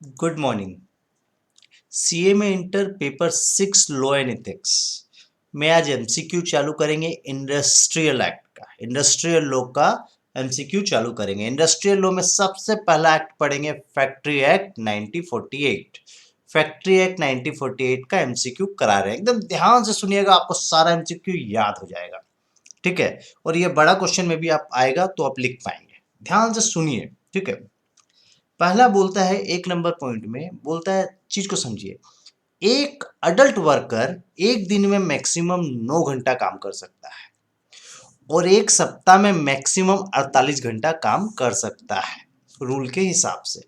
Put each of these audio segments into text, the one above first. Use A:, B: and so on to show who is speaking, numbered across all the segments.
A: Good morning. CA में inter paper 6 law and ethics में आज एमसीक्यू चालू करेंगे। इंडस्ट्रियल एक्ट का, इंडस्ट्रियल लॉ का एमसीक्यू चालू करेंगे। इंडस्ट्रियल लॉ में सबसे पहला एक्ट पढ़ेंगे फैक्ट्री एक्ट 1948। फैक्ट्री एक्ट 1948 का एमसीक्यू करा रहे हैं। एकदम ध्यान से सुनिएगा, आपको सारा एमसीक्यू याद हो जाएगा। ठीक है, और ये बड़ा क्वेश्चन में भी आप आएगा तो आप लिख पाएंगे। ध्यान से सुनिए। ठीक है, पहला बोलता है, 1 नंबर पॉइंट में बोलता है, चीज को समझिए। एक अडल्ट वर्कर एक दिन में मैक्सिमम 9 घंटा काम कर सकता है और एक सप्ताह में मैक्सिमम 48 घंटा काम कर सकता है रूल के हिसाब से।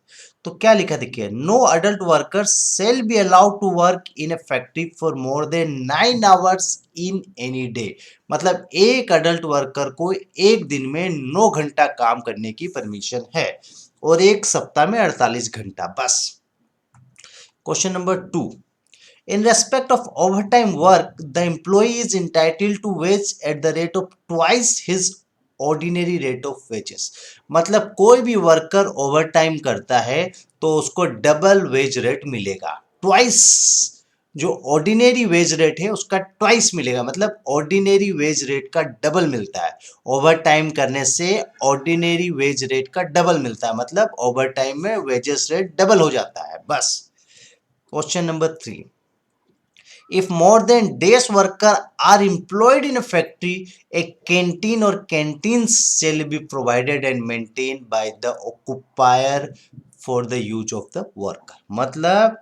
A: तो क्या लिखा देखिए, no adult worker shall be allowed to work in a factory for more than 9 hours in any day. मतलब एक अडल्ट वर्कर को एक दिन में 9 घंटा काम करने की परमिशन है और एक सप्ताह में 48 घंटा बस। Question number 2, in respect of overtime work, the employee is entitled to wage at the rate of twice his ordinary rate of wages। मतलब कोई भी वर्कर ओवरटाइम करता है तो उसको डबल वेज रेट मिलेगा। ट्वाइस, जो ऑर्डिनरी वेज रेट है उसका ट्वाइस मिलेगा, मतलब ऑर्डिनरी वेज रेट का डबल मिलता है। ओवर टाइम करने से ऑर्डिनरी वेज रेट का डबल मिलता है, मतलब ओवर टाइम में वेजेस रेट डबल हो जाता है बस। Question number 3, if more than days worker are employed in a factory, a canteen or canteens shall be provided and maintained by the occupier for the use of the worker। मतलब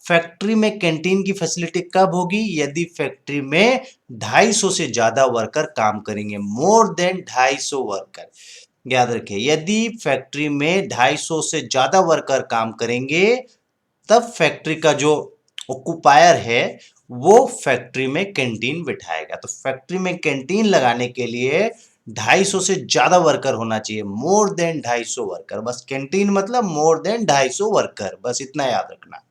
A: factory में canteen की facility कब होगी? यदि factory में 250 से ज्यादा worker काम करेंगे। मोर देन 250 वर्कर, याद रखिए, यदि फैक्ट्री में 250 से ज्यादा वर्कर काम करेंगे तब फैक्ट्री का जो ऑक्यूपायर है वो फैक्ट्री में कैंटीन बिठाएगा। तो फैक्ट्री में कैंटीन लगाने के लिए 250 से ज्यादा वर्कर होना चाहिए। मोर देन 250 वर्कर, बस कैंटीन मतलब मोर देन 250 वर्कर, बस इतना याद रखना।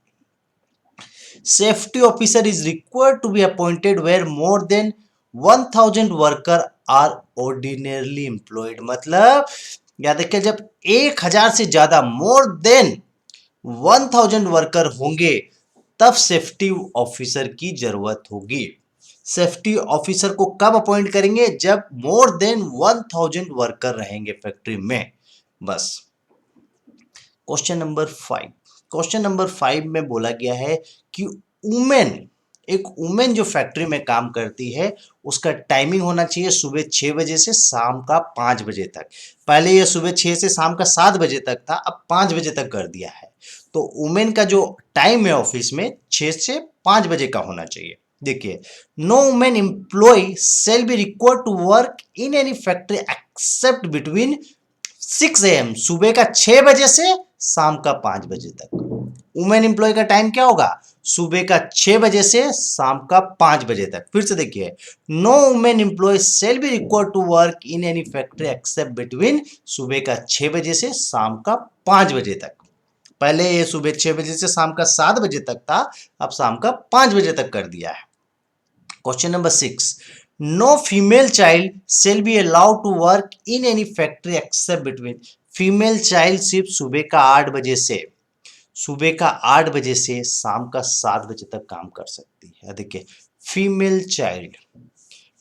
A: Safety officer is required to be appointed where more than 1000 worker are ordinarily employed. मतलब याद रखिए, जब 1000 से ज्यादा, मोर देन 1000 वर्कर होंगे तब सेफ्टी ऑफिसर की जरूरत होगी। सेफ्टी ऑफिसर को कब अपॉइंट करेंगे? जब मोर देन 1000 वर्कर रहेंगे फैक्ट्री में बस। क्वेश्चन नंबर 5, क्वेश्चन नंबर 5 में बोला गया है कि वुमेन, एक वुमेन जो फैक्ट्री में काम करती है उसका टाइमिंग होना चाहिए सुबह 6 बजे से शाम का 5 बजे तक। पहले ये सुबह 6 से शाम का 7 बजे तक था, अब 5 बजे तक कर दिया है। तो वुमेन का जो टाइम है ऑफिस में 6 से 5 बजे का होना चाहिए। देखिए, no women employ shall be required to work in any factory except between 6 AM, सुबह का 6 बजे से शाम का 5 बजे तक। वुमेन एम्प्लॉय का टाइम क्या होगा? सुबह का 6 बजे से शाम का 5 बजे तक। फिर से देखिए, no women employ shall be required to work in any factory except between, सुबह का 6 बजे से शाम का 5 बजे तक। पहले ये सुबह 6 बजे से शाम का 7 बजे तक था, अब शाम का 5 बजे तक कर दिया है। Question number 6, no female child shall be allowed to work in any factory except between. Female child सिर्फ सुबह का 8 बजे से, सुबह का 8 बजे से शाम का 7 बजे तक काम कर सकती है। देखिए, फीमेल चाइल्ड,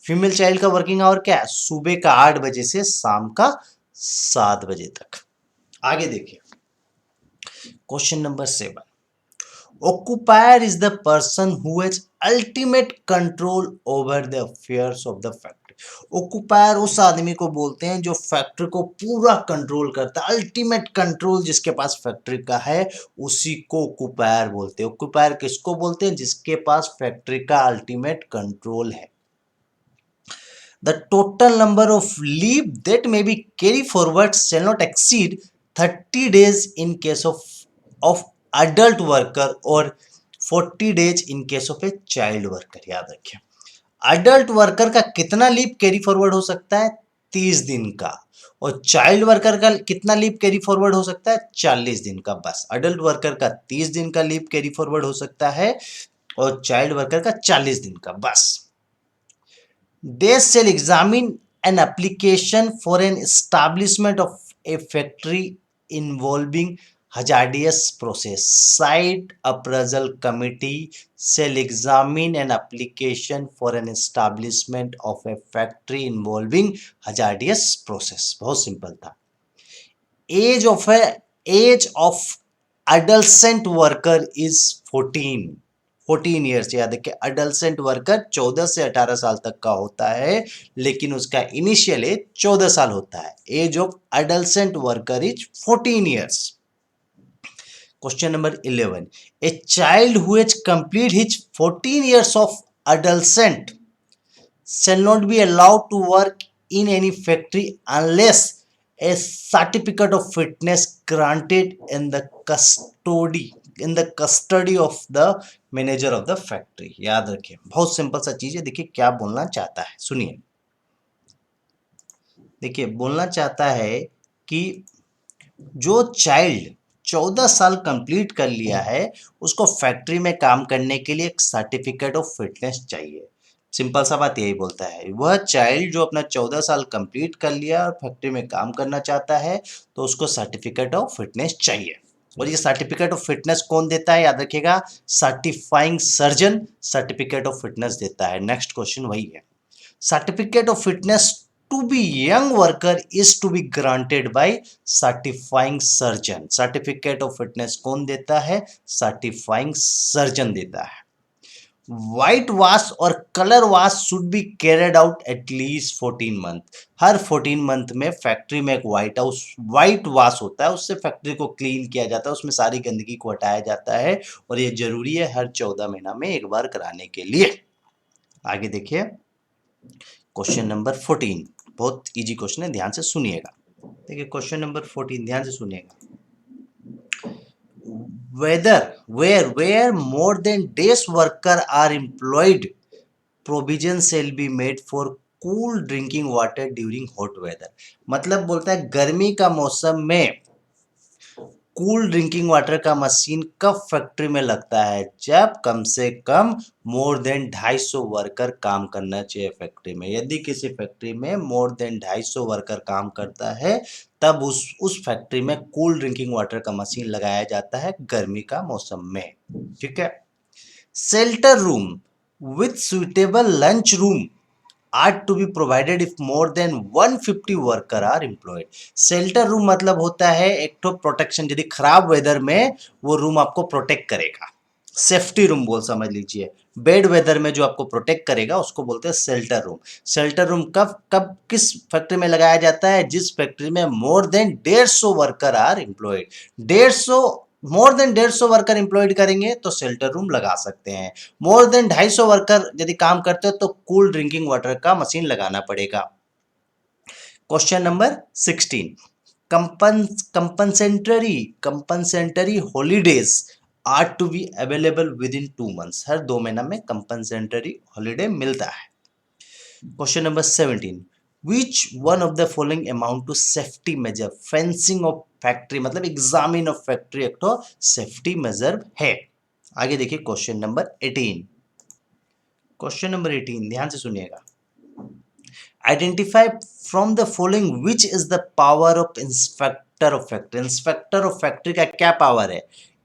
A: फीमेल चाइल्ड का वर्किंग आवर क्या है? सुबह का 8 बजे से शाम का 7 बजे तक। आगे देखिए, question number 7, occupier is the person who has ultimate control over the affairs of the factory। occupier उस आदमी को बोलते हैं जो फैक्ट्री को पूरा कंट्रोल करता है। अल्टीमेट कंट्रोल जिसके पास फैक्ट्री का है उसी को occupier बोलते हैं। occupier किसको बोलते हैं? जिसके पास फैक्ट्री का अल्टीमेट कंट्रोल है। The total number of leave that may be carry forward shall not exceed 30 days in case of adult worker और 40 days in case of a child worker। याद रखिए, अडल्ट वर्कर का कितना leave carry forward हो सकता है? 30 दिन का। और चाइल्ड वर्कर का कितना लीव कैरी फॉरवर्ड हो सकता है? 40 दिन का बस। अडल्ट वर्कर का 30 दिन का लीव कैरी फॉरवर्ड हो सकता है और चाइल्ड वर्कर का 40 दिन का बस। They shall examine an application for an establishment of a factory involving hazardous process. Site appraisal committee shall examine an application for an establishment of a factory involving hazardous process. बहुत simple था. age of adolescent worker is 14 years. याद है कि अडल्सेंट worker 14 से 18 साल तक का होता है, लेकिन उसका इनिशियल एज 14 साल होता है. Age of adolescent worker is 14 years. Question number 11. A child who has complete his 14 years of adolescent shall not be allowed to work in any factory unless a certificate of fitness granted in the custody of the manager of the factory. याद रखिए, बहुत simple सा चीज है. देखिए क्या बोलना चाहता है, सुनिए. देखिए बोलना चाहता है कि जो चाइल्ड 14 साल कंप्लीट कर लिया है उसको फैक्ट्री में काम करने के लिए एक सर्टिफिकेट ऑफ फिटनेस चाहिए. सिंपल सा बात यही बोलता है. वह चाइल्ड जो अपना 14 साल कंप्लीट कर लिया और फैक्ट्री में काम करना चाहता है तो उसको सर्टिफिकेट ऑफ फिटनेस चाहिए. और ये सर्टिफिकेट ऑफ फिटनेस कौन देता है, याद रखिएगा, certifying surgeon certificate of fitness देता है. नेक्स्ट क्वेश्चन वही है. Certificate of fitness to be young worker is to be granted by certifying surgeon. Certificate of fitness कौन देता है, सर्टिफाइंग सर्जन देता है. व्हाइट वॉश और colour wash should be carried out at least 14 month. Her 14 month में factory में एक white wash होता है, उससे फैक्ट्री को क्लीन किया जाता है, उसमें सारी गंदगी को हटाया जाता है और ये जरूरी है हर 14 महीना में एक बार कराने के लिए. आगे देखिए क्वेश्चन नंबर 14. बहुत इजी क्वेश्चन है, ध्यान से सुनिएगा. देखिए क्वेश्चन नंबर 14 ध्यान से सुनिएगा. where more than days worker are employed, provision shall be made for cool drinking water during hot weather. मतलब बोलता है गर्मी का मौसम में कूल ड्रिंकिंग वाटर का मशीन कब फैक्ट्री में लगता है, जब कम से कम मोर देन 250 वर्कर काम करना चाहिए फैक्ट्री में. यदि किसी फैक्ट्री में मोर देन 250 वर्कर काम करता है तब उस फैक्ट्री में कूल ड्रिंकिंग वाटर का मशीन लगाया जाता है गर्मी का मौसम में. ठीक है. Shelter room with suitable lunch room are to be provided if more than 150 worker are employed. Shelter room मतलब होता है एक तो प्रोटेक्शन, यदि खराब वेदर में वो रूम आपको प्रोटेक्ट करेगा. सेफ्टी रूम बोल समझ लीजिए. बेड वेदर में जो आपको प्रोटेक्ट करेगा उसको बोलते हैं शेल्टर रूम. शेल्टर रूम कब किस फैक्ट्री में लगाया जाता है, जिस फैक्ट्री में more than 150 worker are employed. 150 more than 150 worker employed करेंगे तो शेल्टर रूम लगा सकते हैं. मोर देन 250 वर्कर यदि काम करते हो तो कूल ड्रिंकिंग वाटर का मशीन लगाना पड़ेगा. Question number 16. Compensatory holidays are to be available within 2 months. हर 2 महीना में कंपनसेंटरी हॉलीडे मिलता है. Question number 17. Which one of the following amount to safety measure? Fencing of factory मतलब examine of factory एक तो सेफ्टी मेजर है. आगे देखिए क्वेश्चन नंबर 18. क्वेश्चन नंबर 18 ध्यान से सुनिएगा. Identify from the following which is the power of inspector of factory. Inspector of factory का क्या पावर है,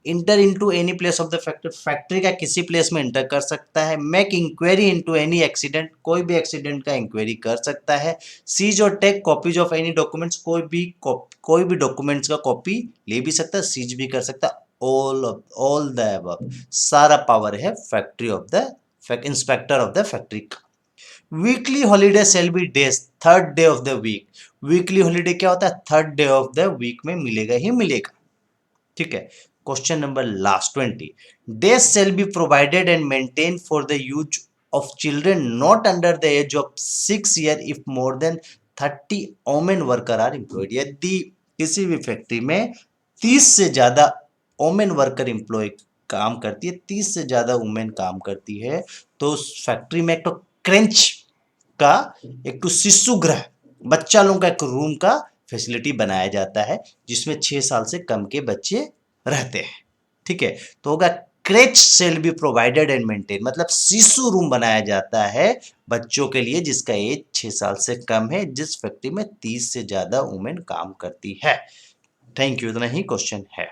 A: enter into any place of the factory, factory का किसी प्लेस में इंटर कर सकता है. Make inquiry into any accident, कोई भी एक्सीडेंट का इंक्वायरी कर सकता है. सीज और take copies of any documents, कोई भी डॉक्यूमेंट्स का कॉपी ले भी सकता है, सीज भी कर सकता है. ऑल द अबव सारा पावर है factory of the inspector of the factory का. Weekly holiday shall be days third day of the week. Weekly holiday क्या होता है, third day of the week में मिलेगा ही मिलेगा. ठीक है. Question number last 20. Days shall be provided and maintained for the use of children not under the age of 6 years if more than 30 women worker are employed. यदि किसी भी factory में 30 से ज्यादा वोमेन वर्कर एम्प्लॉय काम करती है, 30 से ज्यादा वुमेन काम करती है, तो उस फैक्ट्री में एक तो क्रेंच का, एक तो शिशु गृह, बच्चा लोगों का एक रूम का फैसिलिटी बनाया जाता है जिसमें 6 साल से कम के बच्चे रहते हैं. ठीक है. तो होगा creche shall be provided and maintain, मतलब शिशु रूम बनाया जाता है बच्चों के लिए जिसका एज 6 साल से कम है, जिस फैक्ट्री में 30 से ज्यादा वुमेन काम करती है. Thank you. इतना ही क्वेश्चन है.